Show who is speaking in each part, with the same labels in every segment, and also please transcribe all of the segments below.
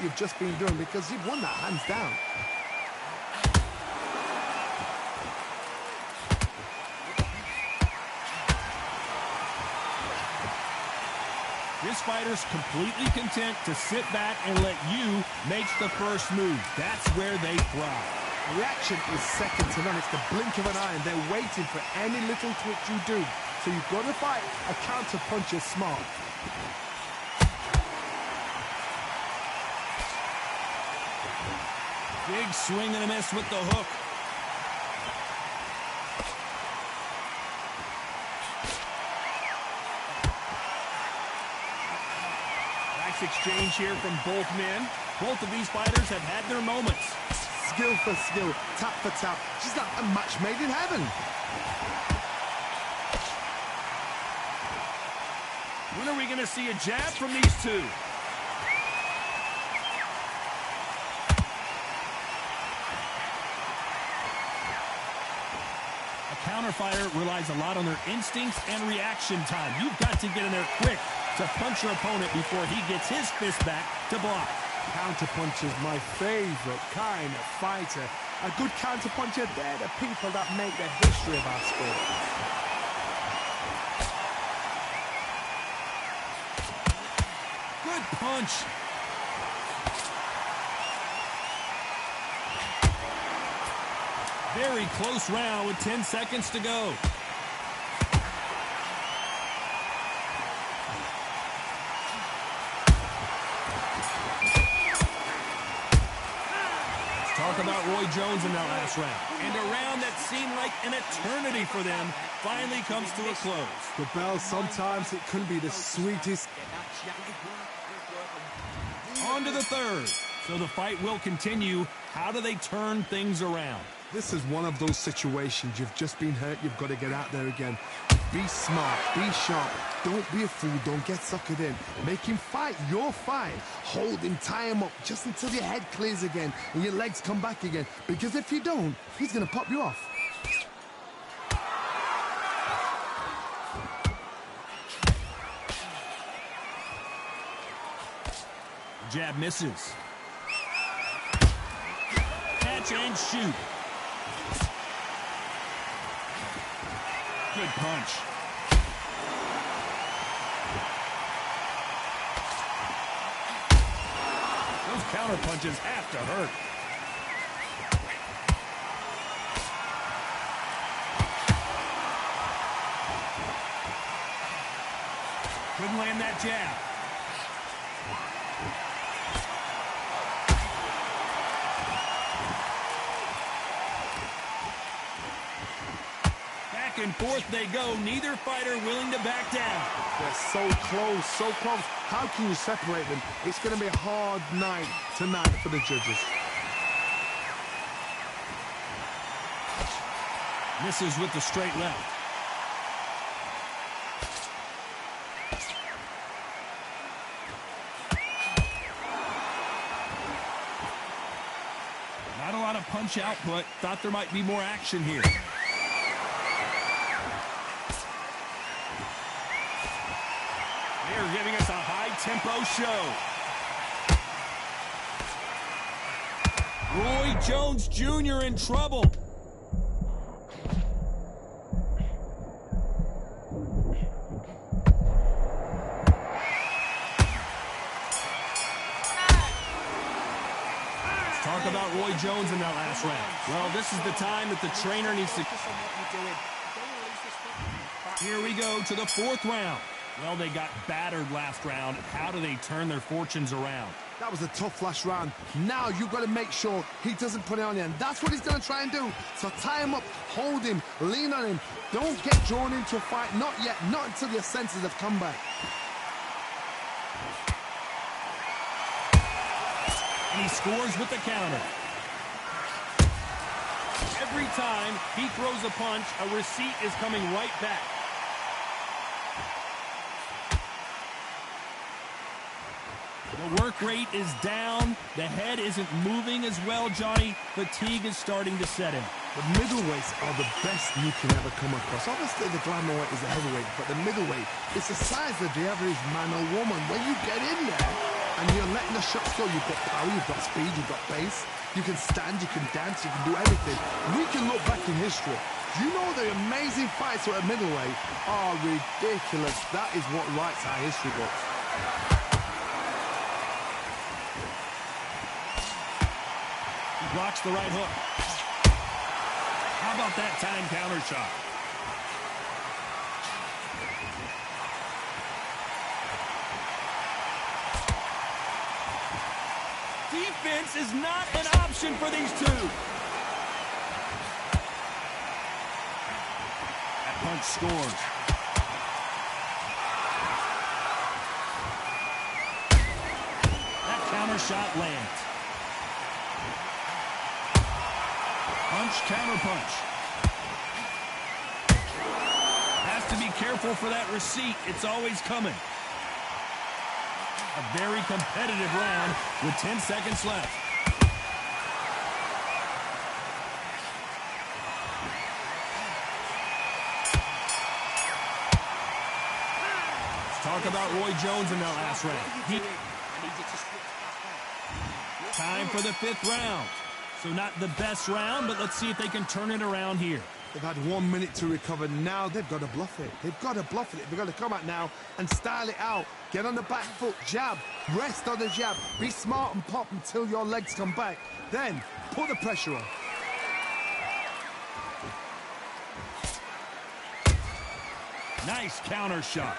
Speaker 1: you've just been doing because you've won that hands down.
Speaker 2: This fighter's completely content to sit back and let you make the first move. That's where they thrive.
Speaker 1: Reaction is second to none. It's the blink of an eye, and they're waiting for any little twitch you do. So you've got to fight a counter puncher smart.
Speaker 2: Big swing and a miss with the hook. Nice exchange here from both men. Both of these fighters have had their moments.
Speaker 1: Skill for skill, tap for tap. She's like a match made in heaven.
Speaker 2: When are we going to see a jab from these two? A counter fighter relies a lot on their instincts and reaction time. You've got to get in there quick to punch your opponent before he gets his fist back to block.
Speaker 1: Counterpuncher's my favorite kind of fighter. A good counterpuncher, they're the people that make the history of our sport.
Speaker 2: Good punch. Very close round with 10 seconds to go. Talk about Roy Jones in that last round. And a round that seemed like an eternity for them finally comes to a close.
Speaker 1: The bell, sometimes it can be the sweetest.
Speaker 2: On to the third. So the fight will continue. How do they turn things around?
Speaker 1: This is one of those situations. You've just been hurt. You've got to get out there again. Be smart. Be sharp. Don't be a fool. Don't get suckered in. Make him fight your fight. Hold him. Tie him up just until your head clears again and your legs come back again. Because if you don't, he's going to pop you off.
Speaker 2: Jab misses. Catch and shoot. Good punch. Those counter punches have to hurt. Couldn't land that jab. Back and forth they go. Neither fighter willing to back down.
Speaker 1: They're so close, so close. How can you separate them? It's going to be a hard night tonight for the judges.
Speaker 2: Misses with the straight left. Not a lot of punch output. Thought there might be more action here. They're giving us a high-tempo show. Roy Jones Jr. in trouble. Talk about Roy Jones in that last round. Well, this is the time that the trainer needs to... Here we go to the fourth round. Well, they got battered last round. How do they turn their fortunes around?
Speaker 1: That was a tough last round. Now you've got to make sure he doesn't put it on you, and that's what he's going to try and do. So tie him up, hold him, lean on him. Don't get drawn into a fight. Not yet. Not until your senses have come back.
Speaker 2: And he scores with the counter. Every time he throws a punch, a receipt is coming right back. The work rate is down. The head isn't moving as well, Johnny. Fatigue is starting to set in.
Speaker 1: The middleweights are the best you can ever come across. Obviously, the Glamourweight is a heavyweight, but the middleweight is the size of the average man or woman. When you get in there and and you're letting the shots go. You've got power, you've got speed, you've got pace. You can stand, you can dance, you can do everything. We can look back in history. You know the amazing fights at middleweight are ridiculous. That is what writes our history books.
Speaker 2: He blocks the right hook. How about that time counter shot? Defense is not an option for these two. That punch scores. That counter shot lands. Punch, counter punch. Has to be careful for that receipt. It's always coming. A very competitive round with 10 seconds left. Let's talk about Roy Jones in that last round. Time for the 5th round. So not the best round, but let's see if they can turn it around here.
Speaker 1: They've had 1 minute to recover. Now they've got to bluff it. They've got to bluff it. They've got to come out now and style it out. Get on the back foot, jab, rest on the jab. Be smart and pop until your legs come back. Then put the pressure on.
Speaker 2: Nice counter shot.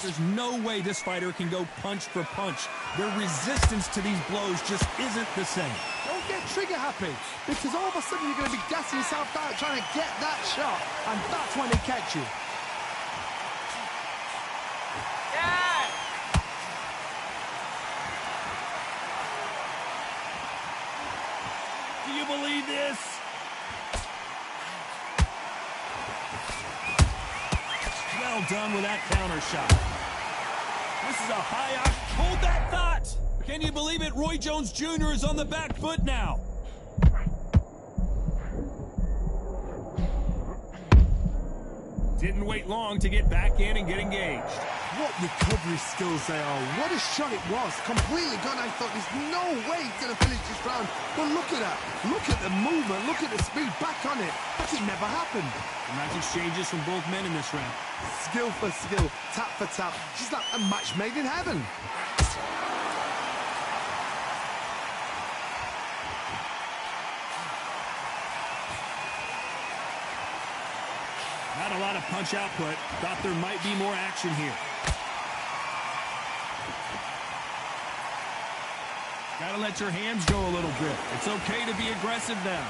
Speaker 2: There's no way this fighter can go punch for punch. Their resistance to these blows just isn't the same.
Speaker 1: Don't get trigger happy, because all of a sudden you're going to be gassing yourself out trying to get that shot, and that's when they catch you.
Speaker 3: Yeah.
Speaker 2: Do you believe this? Well done with that counter shot. This is a high-octane. Hold that thought. Can you believe it? Roy Jones Jr. is on the back foot now. Didn't wait long to get back in and get engaged.
Speaker 1: What recovery skills they are. What a shot it was. Completely gone. I thought there's no way he's going to finish this round. But look at that. Look at the movement. Look at the speed. Back on it. Like it never happened.
Speaker 2: Nice exchanges from both men in this round.
Speaker 1: Skill for skill. Tap for tap. She's like a match made in heaven.
Speaker 2: Not a lot of punch output. Thought there might be more action here. Gotta let your hands go a little bit. It's okay to be aggressive now.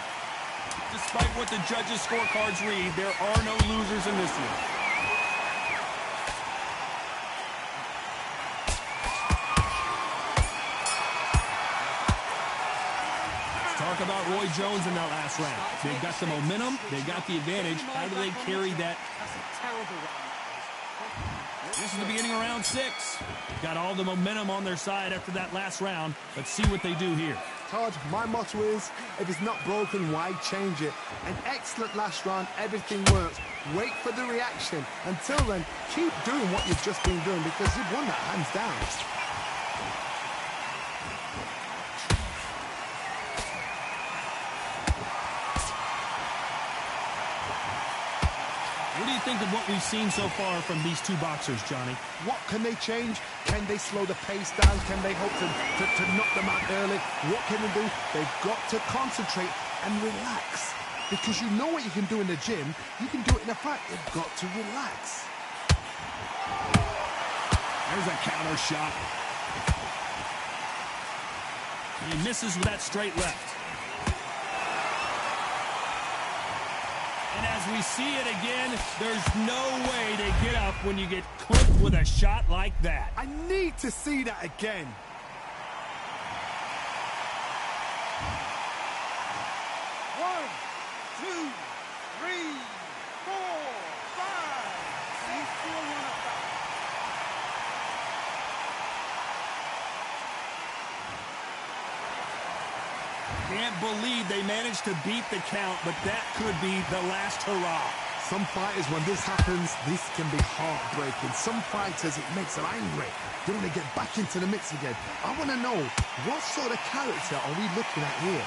Speaker 2: Despite what the judges' scorecards read, there are no losers in this one. Talk about Roy Jones in that last round. They've got the momentum. They've got the advantage. How do they carry that?
Speaker 3: That's a terrible round.
Speaker 2: This is the beginning of round 6. Got all the momentum on their side after that last round. Let's see what they do here.
Speaker 1: Todd, my motto is, if it's not broken, why change it? An excellent last round. Everything works. Wait for the reaction. Until then, keep doing what you've just been doing because you've won that hands down.
Speaker 2: What do you think of what we've seen so far from these two boxers, Johnny?
Speaker 1: What can they change? Can they slow the pace down? Can they hope to knock them out early? What can they do? They've got to concentrate and relax. Because you know what you can do in the gym, you can do it in a fight. They've got to relax.
Speaker 2: There's a counter shot. He misses with that straight left. And as we see it again, there's no way to get up when you get clipped with a shot like that.
Speaker 1: I need to see that again. One, two, three, four, five, six,
Speaker 2: Can't believe they managed to beat the count, but that could be the last hurrah.
Speaker 1: Some fighters, when this happens, this can be heartbreaking. Some fighters, it makes them angry. They want to get back into the mix again. I want to know, what sort of character are we looking at here?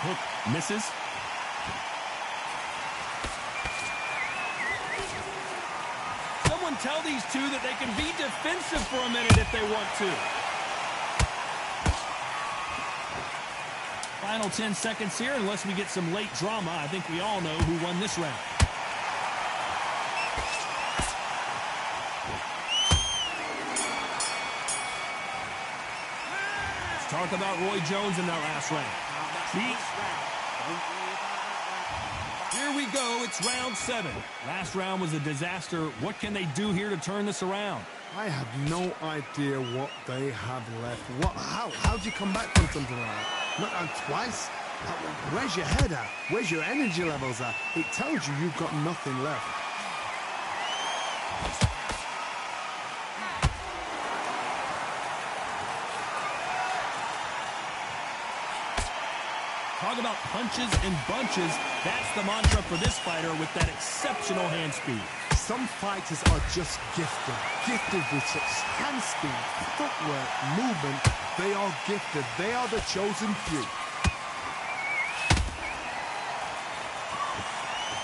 Speaker 2: Hook misses. Someone tell these two that they can be defensive for a minute if they want to. Final 10 seconds here, unless we get some late drama. I think we all know who won this round. Let's talk about Roy Jones in that last round. Here we go. It's round 7. Last round was a disaster. What can they do here to turn this around?
Speaker 1: I have no idea what they have left. How do you come back from something like that? Not twice? Where's your head at? Where's your energy levels at? It tells you you've got nothing left.
Speaker 2: Talk about punches and bunches. That's the mantra for this fighter with that exceptional hand speed.
Speaker 1: Some fighters are just gifted. Gifted with such hand speed, footwork, movement. They are gifted. They are the chosen few.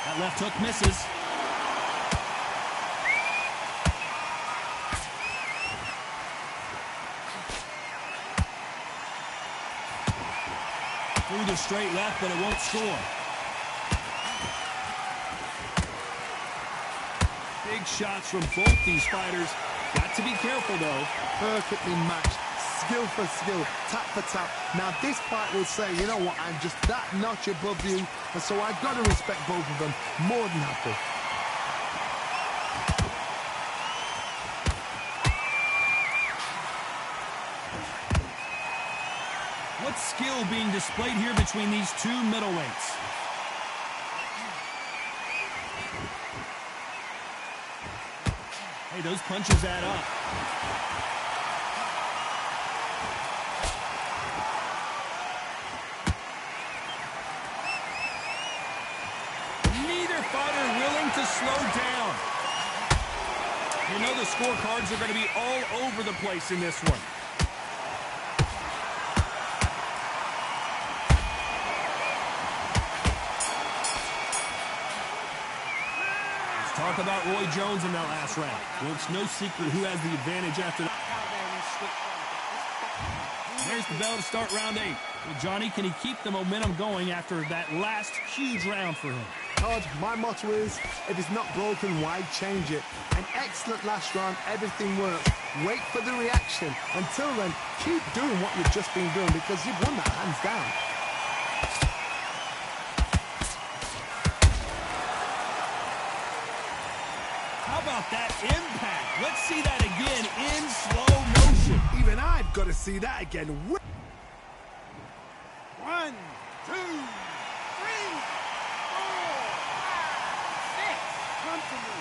Speaker 2: That left hook misses. Through the straight left, but it won't score. Big shots from both these fighters. Got to be careful, though.
Speaker 1: Perfectly matched. Skill for skill. Tap for tap. Now, this fight will say, you know what, I'm just that notch above you, and so I've got to respect both of them. More than happy.
Speaker 2: What skill being displayed here between these two middleweights? Hey, those punches add up. Neither fighter willing to slow down. You know the scorecards are going to be all over the place in this one. Talk about Roy Jones in that last round. Well, it's no secret who has the advantage after that. There's the bell to start round 8. Well, Johnny, can he keep the momentum going after that last huge round for him?
Speaker 1: Todd, my motto is, if it's not broken, why change it? An excellent last round, everything works. Wait for the reaction. Until then, keep doing what you've just been doing because you've won that hands down.
Speaker 2: How about that impact? Let's see that again in slow motion.
Speaker 1: Even I've got to see that again.
Speaker 3: 1, 2, 3, 4, 5, 6. Come to me.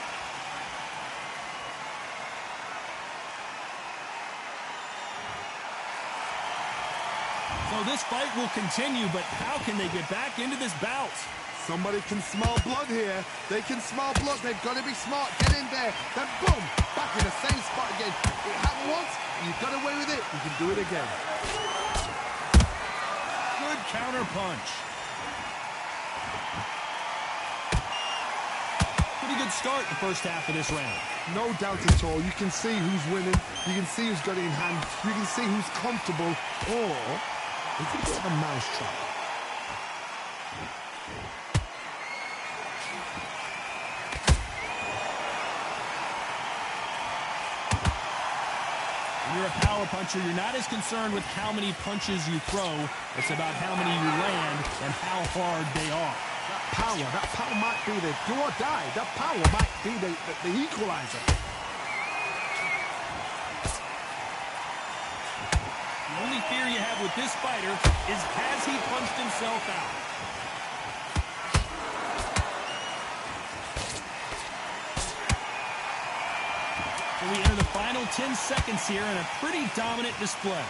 Speaker 2: So this fight will continue, but how can they get back into this bout?
Speaker 1: Somebody can smell blood here. They can smell blood. They've got to be smart. Get in there. Then boom, back in the same spot again. It happened once. You got away with it. You can do it again.
Speaker 2: Good counter punch. Pretty good start the first half of this round.
Speaker 1: No doubt at all. You can see who's winning. You can see who's got it in hand. You can see who's comfortable. Or it's a bit of a mousetrap.
Speaker 2: When you're a power puncher, you're not as concerned with how many punches you throw. It's about how many you land and how hard they are.
Speaker 1: That power might be the do or die. That power might be the equalizer.
Speaker 2: The only fear you have with this fighter is has he punched himself out? So we enter the final 10 seconds here and a pretty dominant display.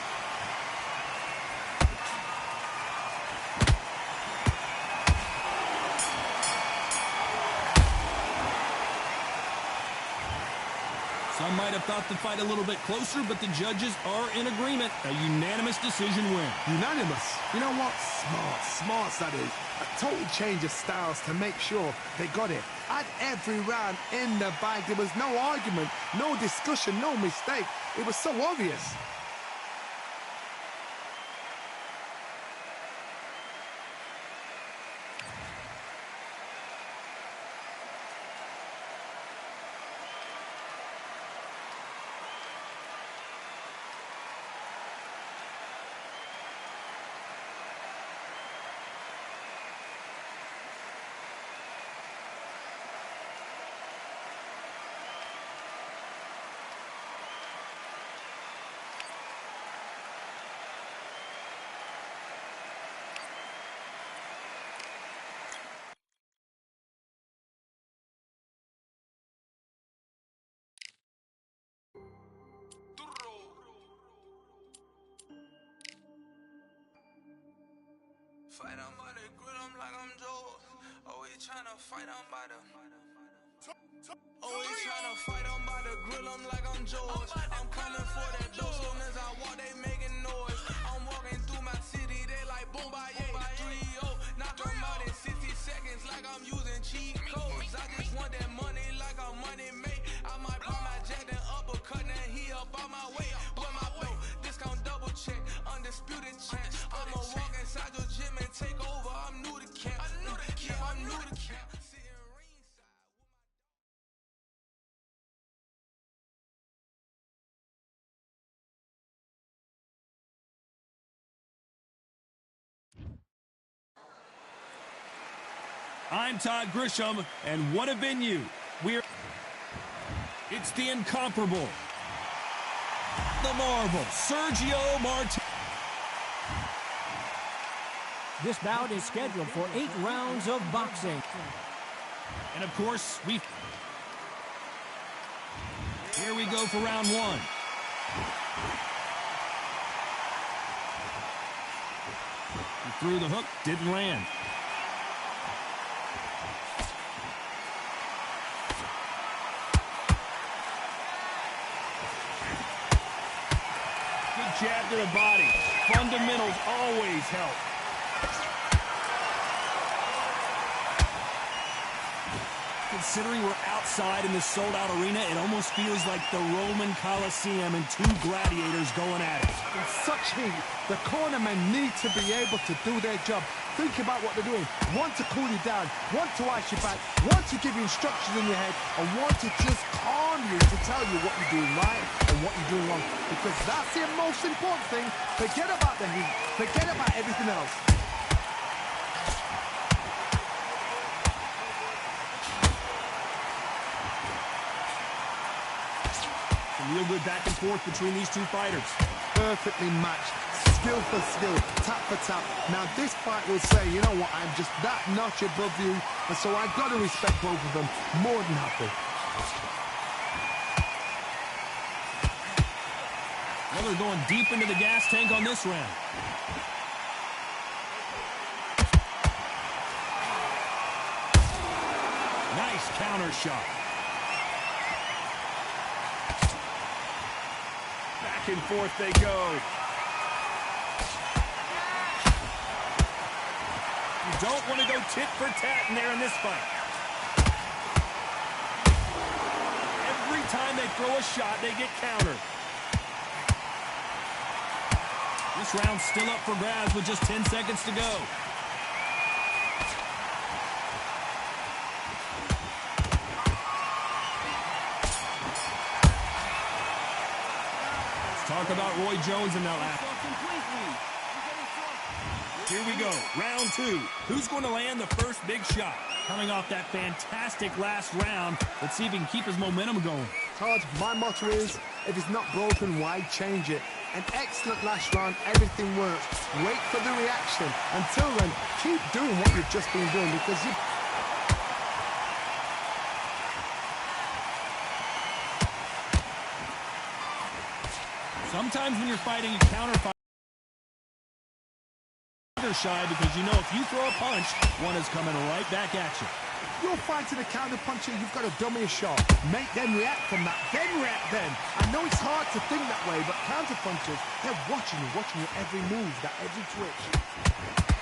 Speaker 2: Some might have thought the fight a little bit closer, but the judges are in agreement. A unanimous decision win.
Speaker 1: Unanimous? You know what? Smart, that is. A total change of styles to make sure they got it. At every round in the bag, there was no argument, no discussion, no mistake. It was so obvious.
Speaker 4: Fight on by the grill, I'm like I'm Joe. Always tryna fight on by the. Always tryna fight on by the grill, I'm like I'm George. I'm coming for that dough, soon as I walk, they making noise. I'm walking through my city, they like boom, bye, 3-0. Knock them out in 60 seconds, like I'm using cheat codes. I just want that money, like I'm money made. I might pop my jack, then uppercut, then he up on my way. With my belt, discount double check, undisputed champ. I'ma walk inside your gym and take over. I'm new to camp. I'm new to camp. Sitting ringside.
Speaker 2: I'm Todd Grisham, and what a venue. It's the incomparable, the marvel, Sergio Martinez.
Speaker 5: This bout is scheduled for 8 rounds of boxing.
Speaker 2: And of course, here we go for round 1. He threw the hook, didn't land. Good jab to the body. Fundamentals always help. Considering we're outside in this sold-out arena, it almost feels like the Roman Colosseum and 2 gladiators going at it.
Speaker 1: In such heat, the cornermen need to be able to do their job. Think about what they're doing. One to cool you down, one to ice you back, one to give you instructions in your head, and one to just calm you to tell you what you're doing right and what you're doing wrong. Because that's the most important thing. Forget about the heat. Forget about everything else.
Speaker 2: Real good back and forth between these 2 fighters.
Speaker 1: Perfectly matched, skill for skill, tap for tap. Now this fight will say, you know what, I'm just that notch above you, and so I've got to respect both of them. More than happy.
Speaker 2: Well, they're going deep into the gas tank on this round. Nice counter shot. Back and forth they go. You don't want to go tit for tat in there in this fight. Every time they throw a shot, they get countered. This round's still up for grabs with just 10 seconds to go. Talk about Roy Jones in that lap. Here we go, round 2. Who's going to land the first big shot? Coming off that fantastic last round, let's see if he can keep his momentum going.
Speaker 1: Todd, my motto is, if it's not broken, why change it? An excellent last round, everything works. Wait for the reaction. Until then, keep doing what you've just been doing because you...
Speaker 2: Sometimes when you're fighting a counter fight, you're shy because you know if you throw a punch, one is coming right back at you.
Speaker 1: You're fighting a counter puncher, you've got to dummy a shot. Make them react from that, then react then. I know it's hard to think that way, but counter punchers, they're watching you every move, that every twitch.